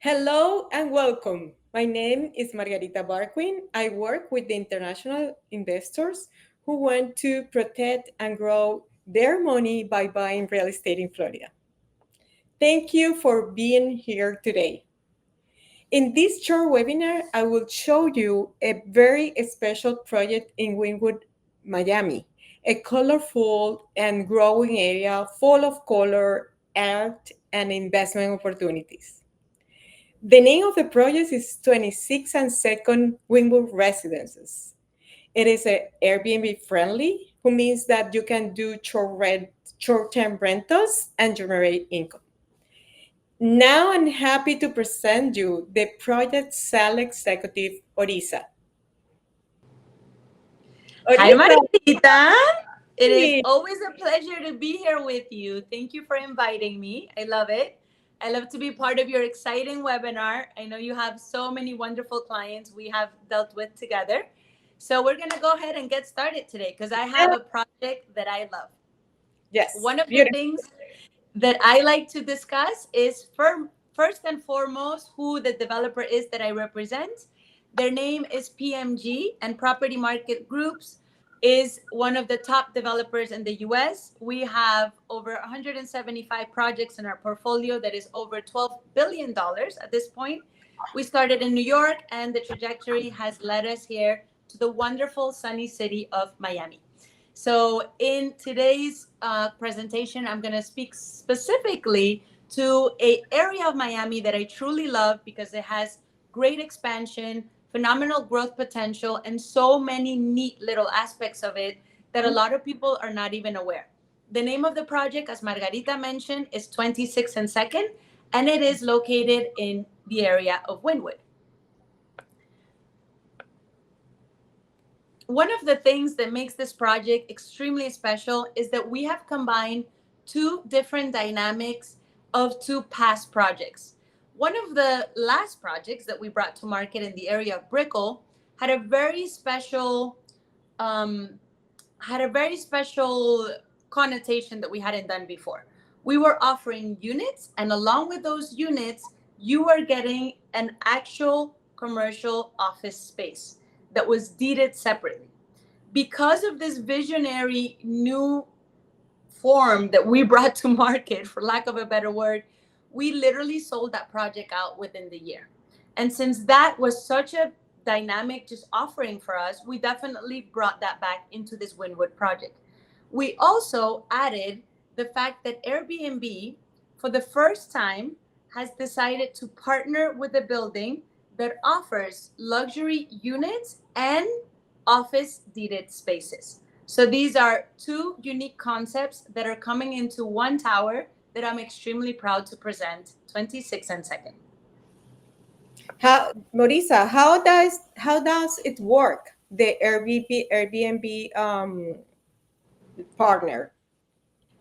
Hello and welcome. My name is Margarita Barquin. I work with the international investors who want to protect and grow their money by buying real estate in Florida. Thank you for being here today. In this short webinar, I will show you a very special project in Wynwood, Miami, a colorful and growing area full of color, art, and investment opportunities. The name of the project is 26 and Second Wingwood Residences. It is a Airbnb friendly, which means that you can do short-term rentals and generate income. Now I'm happy to present you the project sales executive, Orisa. Hi, Orisa, Margarita. It is hey. always a pleasure to be here with you. Thank you for inviting me. I love it. I love to be part of your exciting webinar. I know you have so many wonderful clients we have dealt with together. So we're going to go ahead and get started today because I have a project that I love. Yes, One of the beautiful. things that I like to discuss is first and foremost who the developer is that I represent. Their name is PMG, and Property Market Groups is one of the top developers in the US. We have over 175 projects in our portfolio that is over $12 billion at this point. We started in New York, and the trajectory has led us here to the wonderful sunny city of Miami. So in today's presentation, I'm going to speak specifically to an area of Miami that I truly love because it has great expansion, phenomenal growth potential, and so many neat little aspects of it that a lot of people are not even aware. The name of the project, as Margarita mentioned, is 26th and 2nd, and it is located in the area of Wynwood. One of the things that makes this project extremely special is that we have combined two different dynamics of two past projects. One of the last projects that we brought to market in the area of Brickell had a very special um, connotation that we hadn't done before. We were offering units, and along with those units, you were getting an actual commercial office space that was deeded separately. Because of this visionary new form that we brought to market, for lack of a better word, we literally sold that project out within the year. And since that was such a dynamic just offering for us, we definitely brought that back into this Wynwood project. We also added the fact that Airbnb, for the first time, has decided to partner with a building that offers luxury units and office deeded spaces. So these are two unique concepts that are coming into one tower that I'm extremely proud to present, 26 and 2nd. How, Marisa, how does it work? The Airbnb partner.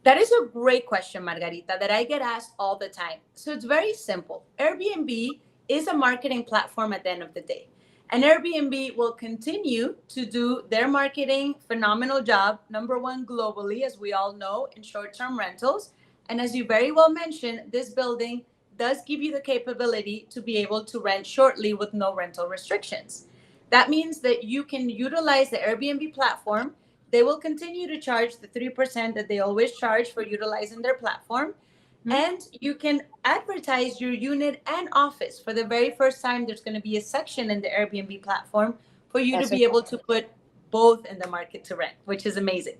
That is a great question, Margarita, that I get asked all the time. So it's very simple. Airbnb is a marketing platform at the end of the day. And Airbnb will continue to do their marketing phenomenal job, number one globally, as we all know, in short term rentals. And as you very well mentioned, this building does give you the capability to be able to rent shortly with no rental restrictions. That means that you can utilize the Airbnb platform. They will continue to charge the 3% that they always charge for utilizing their platform. And you can advertise your unit and office. For the very first time, there's going to be a section in the Airbnb platform for you to That's be able to put both in the market to rent, which is amazing.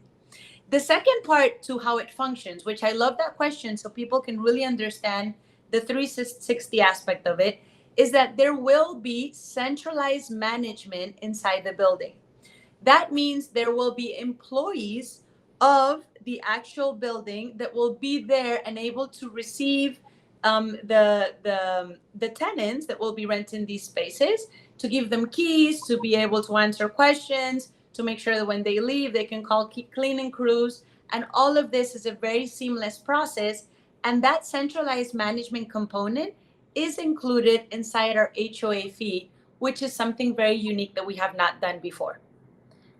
The second part to how it functions, which I love that question so people can really understand the 360 aspect of it, is that there will be centralized management inside the building. That means there will be employees of the actual building that will be there and able to receive the tenants that will be renting these spaces, to give them keys, to be able to answer questions, to make sure that when they leave, they can call cleaning crews. And all of this is a very seamless process. And that centralized management component is included inside our HOA fee, which is something very unique that we have not done before.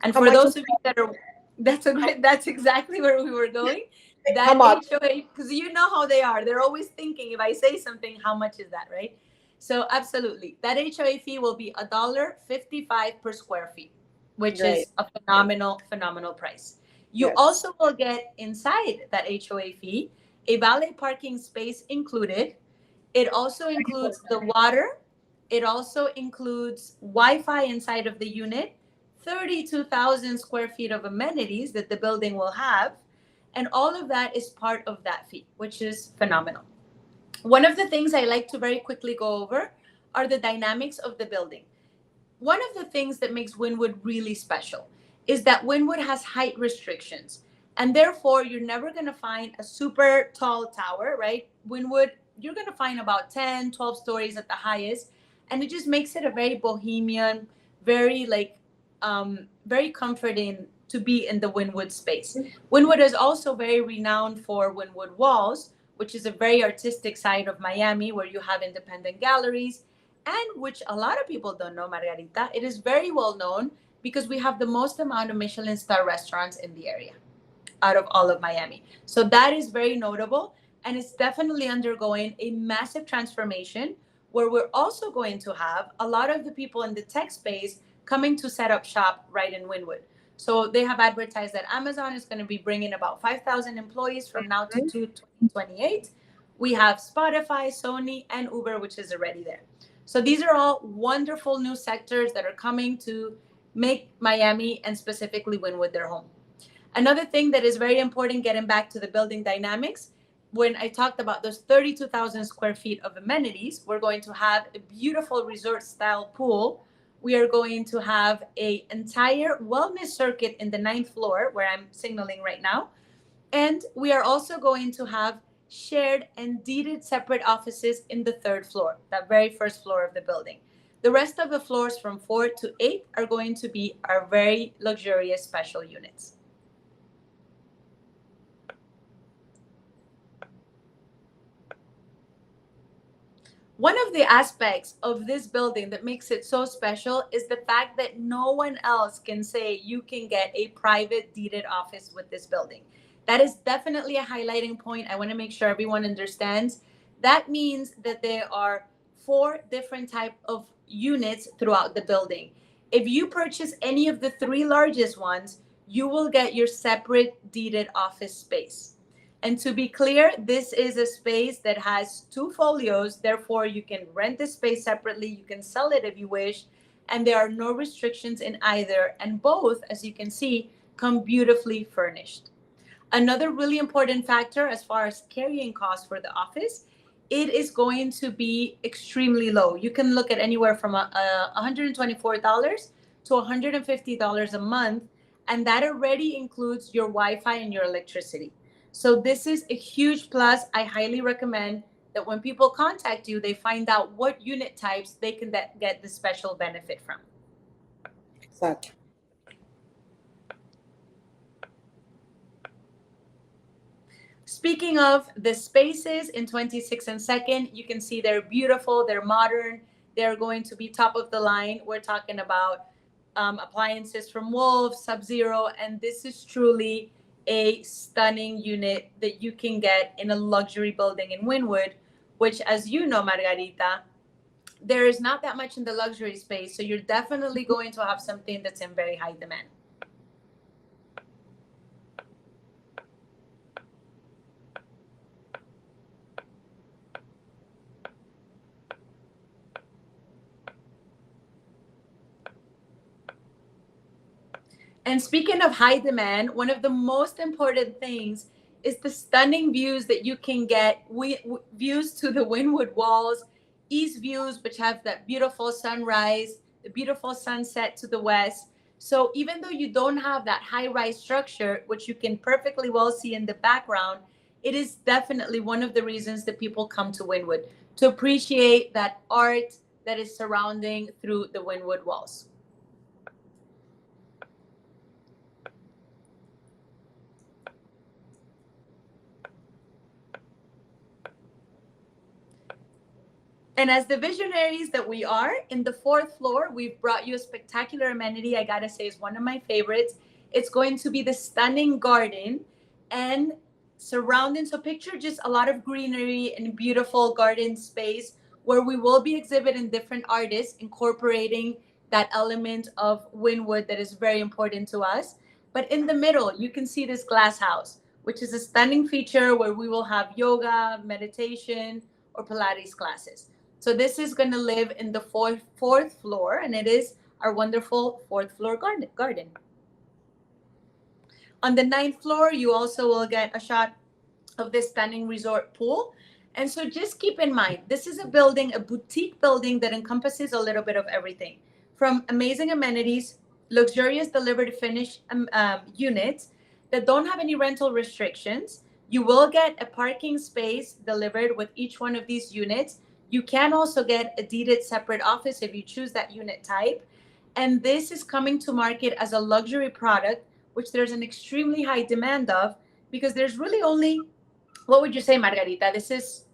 And how for much? those of you that are, that's exactly where we were going. How That much? HOA, because you know how they are. They're always thinking, if I say something, how much is that, right? So absolutely, that HOA fee will be $1.55 per square feet, which Great. is a phenomenal price. You Yes. also will get inside that HOA fee a valet parking space included. It also includes the water. It also includes Wi-Fi inside of the unit, 32,000 square feet of amenities that the building will have, and all of that is part of that fee, which is phenomenal. One of the things I like to very quickly go over are the dynamics of the building. One of the things that makes Wynwood really special is that Wynwood has height restrictions. And therefore, you're never going to find a super tall tower, right? Wynwood, you're going to find about 10, 12 stories at the highest. And it just makes it a very bohemian, very very comforting to be in the Wynwood space. Wynwood is also very renowned for Wynwood Walls, which is a very artistic side of Miami where you have independent galleries, and which a lot of people don't know, Margarita. It is very well known because we have the most amount of Michelin star restaurants in the area out of all of Miami. So that is very notable, and it's definitely undergoing a massive transformation where we're also going to have a lot of the people in the tech space coming to set up shop right in Wynwood. So they have advertised that Amazon is going to be bringing about 5,000 employees from now to 2028. We have Spotify, Sony, and Uber, which is already there. So these are all wonderful new sectors that are coming to make Miami and specifically Wynwood their home. Another thing that is very important, getting back to the building dynamics, when I talked about those 32,000 square feet of amenities, we're going to have a beautiful resort style pool. We are going to have an entire wellness circuit in the 9th floor where I'm signaling right now. And we are also going to have shared and deeded separate offices in the 3rd floor, that very first floor of the building. The rest of the floors from 4 to 8 are going to be our very luxurious special units. One of the aspects of this building that makes it so special is the fact that no one else can say you can get a private deeded office with this building. That is definitely a highlighting point. I want to make sure everyone understands. That means that there are 4 different type of units throughout the building. If you purchase any of the 3 largest ones, you will get your separate deeded office space. And to be clear, this is a space that has 2 folios. Therefore, you can rent the space separately. You can sell it if you wish. And there are no restrictions in either. And both, as you can see, come beautifully furnished. Another really important factor as far as carrying costs for the office, it is going to be extremely low. You can look at anywhere from $124 to $150 a month. And that already includes your Wi-Fi and your electricity. So this is a huge plus. I highly recommend that when people contact you, they find out what unit types they can get the special benefit from. Exactly. Speaking of the spaces in 26th and 2nd, you can see they're beautiful, they're modern, they're going to be top of the line. We're talking about appliances from Wolf, Sub-Zero, and this is truly a stunning unit that you can get in a luxury building in Wynwood, which, as you know, Margarita, there is not that much in the luxury space. So you're definitely going to have something that's in very high demand. And speaking of high demand, one of the most important things is the stunning views that you can get, views to the Wynwood walls, east views, which have that beautiful sunrise, the beautiful sunset to the west. So even though you don't have that high-rise structure, which you can perfectly well see in the background, it is definitely one of the reasons that people come to Wynwood, to appreciate that art that is surrounding through the Wynwood walls. And as the visionaries that we are, in the 4th floor, we've brought you a spectacular amenity. I gotta say, it's one of my favorites. It's going to be the stunning garden and surrounding. So picture just a lot of greenery and beautiful garden space where we will be exhibiting different artists incorporating that element of Wynwood that is very important to us. But in the middle, you can see this glass house, which is a stunning feature where we will have yoga, meditation, or Pilates classes. So this is going to live in the fourth floor, and it is our wonderful fourth floor garden. On the ninth floor, you also will get a shot of this stunning resort pool. And so just keep in mind, this is a building, a boutique building that encompasses a little bit of everything from amazing amenities, luxurious deliver to finish units that don't have any rental restrictions. You will get a parking space delivered with each one of these units. You can also get a deeded separate office if you choose that unit type. And this is coming to market as a luxury product, which there's an extremely high demand of, because there's really only, what would you say, Margarita? This is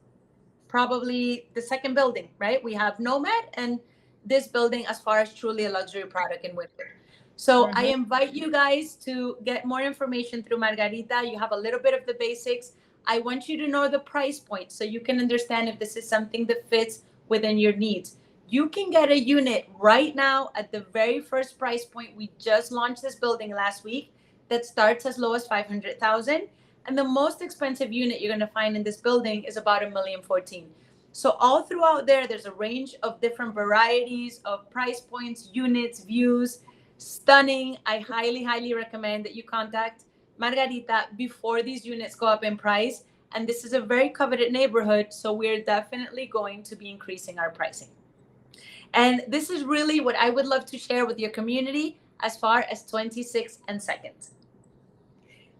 probably the second building, right? We have Nomad and this building as far as truly a luxury product in Whittier. So I invite you guys to get more information through Margarita. You have a little bit of the basics. I want you to know the price point so you can understand if this is something that fits within your needs. You can get a unit right now at the very first price point. We just launched this building last week that starts as low as 500,000. And the most expensive unit you're going to find in this building is about $1,014,000. So all throughout there, there's a range of different varieties of price points, units, views. Stunning. I highly, highly recommend that you contact Margarita before these units go up in price. And this is a very coveted neighborhood, so we're definitely going to be increasing our pricing. And this is really what I would love to share with your community as far as 26th and 2nd.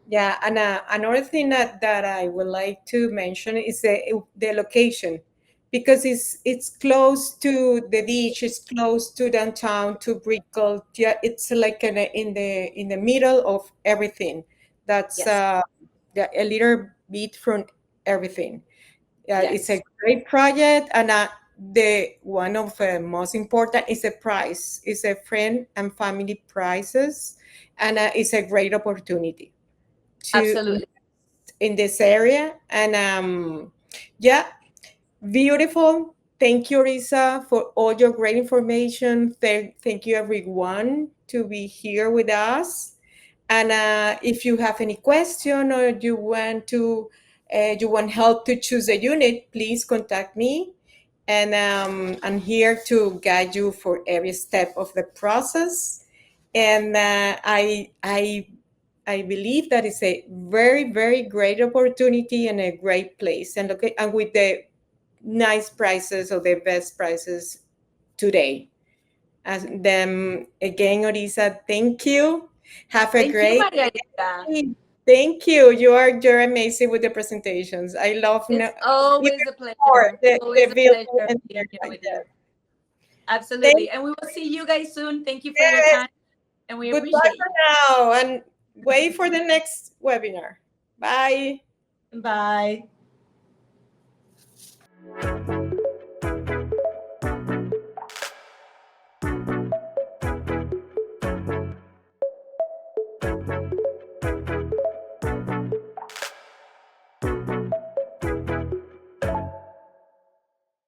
Yeah, and another thing that I would like to mention is the location, because it's close to the beach, it's close to downtown, to Brickell. Yeah, it's like in the middle of everything. That's Yes. a little bit from everything. Yeah, it's Yes. a great project, and the one of the most important is the price. It's a friend and family prices, and it's a great opportunity to Absolutely. in this area. And yeah, beautiful. Thank you, Risa, for all your great information. Thank you, everyone, to be here with us. And if you have any question, or you want help to choose a unit, please contact me. And I'm here to guide you for every step of the process. And I believe that is a very, very great opportunity and a great place, and okay, and with the nice prices, or the best prices today. And then again, Orisa, thank you. Have a Thank you, great Margarita. day. Thank you. You're amazing with the presentations. I love It's even always a more pleasure. the Always a video pleasure and being here with you. yes. Thank Absolutely. And we will see you guys soon. Thank you for your you. time, and we Goodbye appreciate for now, and wait for the next webinar. Bye. you. Bye.